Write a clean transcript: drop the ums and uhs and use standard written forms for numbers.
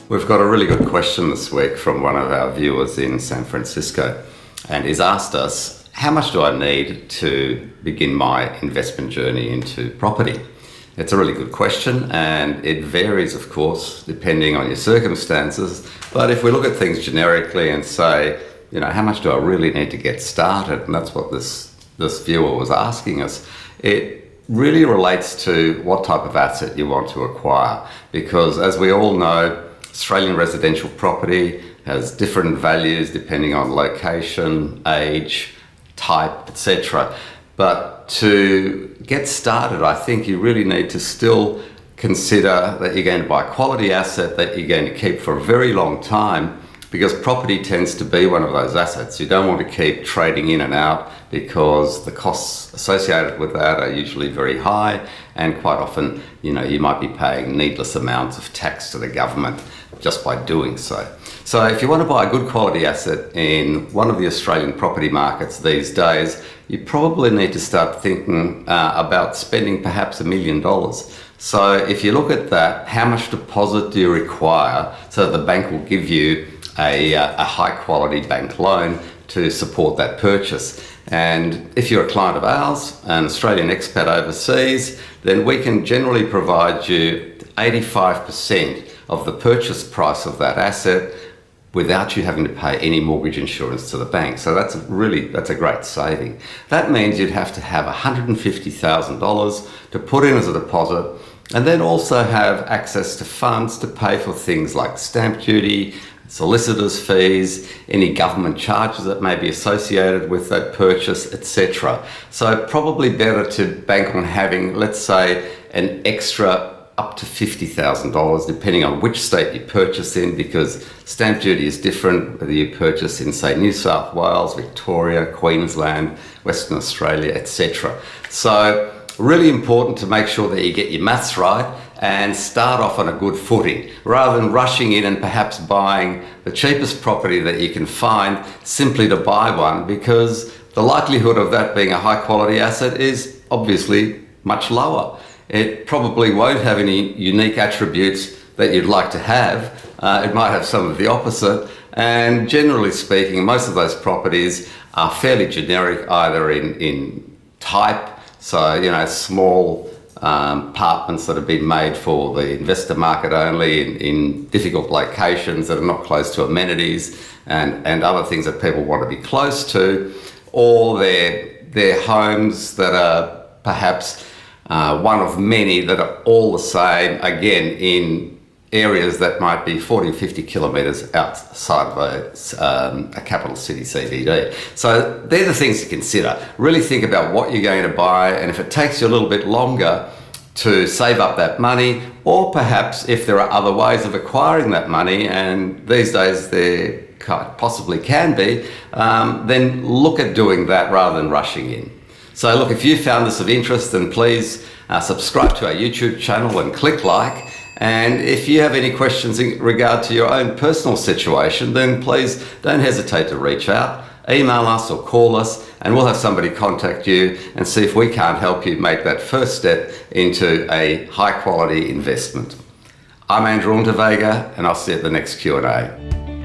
We've got a really good question this week from one of our viewers in San Francisco, and he's asked us, how much do I need to begin my investment journey into property? It's a really good question, and it varies, of course, depending on your circumstances. But if we look at things generically and say, how much do I really need to get started? And that's what this viewer was asking us. It really relates to what type of asset you want to acquire, because as we all know, Australian residential property has different values depending on location, age, type, etc. But to get started, I think you really need to still consider that you're going to buy a quality asset that you're going to keep for a very long time, because property tends to be one of those assets. You don't want to keep trading in and out because the costs associated with that are usually very high, and quite often, you might be paying needless amounts of tax to the government just by doing so. So if you want to buy a good quality asset in one of the Australian property markets these days, you probably need to start thinking about spending perhaps $1 million. So if you look at that, how much deposit do you require so that the bank will give you a high quality bank loan to support that purchase? And if you're a client of ours, an Australian expat overseas, then we can generally provide you 85% of the purchase price of that asset without you having to pay any mortgage insurance to the bank. So that's a great saving. That means you'd have to have $150,000 to put in as a deposit, and then also have access to funds to pay for things like stamp duty, solicitors' fees, any government charges that may be associated with that purchase, etc. So probably better to bank on having, let's say, an extra up to $50,000, depending on which state you purchase in, because stamp duty is different whether you purchase in, say, New South Wales, Victoria, Queensland, Western Australia, etc. So really important to make sure that you get your maths right and start off on a good footing, rather than rushing in and perhaps buying the cheapest property that you can find simply to buy one, because the likelihood of that being a high quality asset is obviously much lower. It probably won't have any unique attributes that you'd like to have. It might have some of the opposite. And generally speaking, most of those properties are fairly generic, either in type, so small apartments that have been made for the investor market only, in difficult locations that are not close to amenities and other things that people want to be close to, or they're homes that are perhaps one of many that are all the same, again, in areas that might be 40 or 50 kilometres outside of a capital city CBD. So they're the things to consider. Really think about what you're going to buy, and if it takes you a little bit longer to save up that money, or perhaps if there are other ways of acquiring that money, and these days there possibly can be, then look at doing that rather than rushing in. So look, if you found this of interest, then please subscribe to our YouTube channel and click like. And if you have any questions in regard to your own personal situation, then please don't hesitate to reach out, email us or call us, and we'll have somebody contact you and see if we can't help you make that first step into a high quality investment. I'm Andrew Unterweger, and I'll see you at the next Q&A.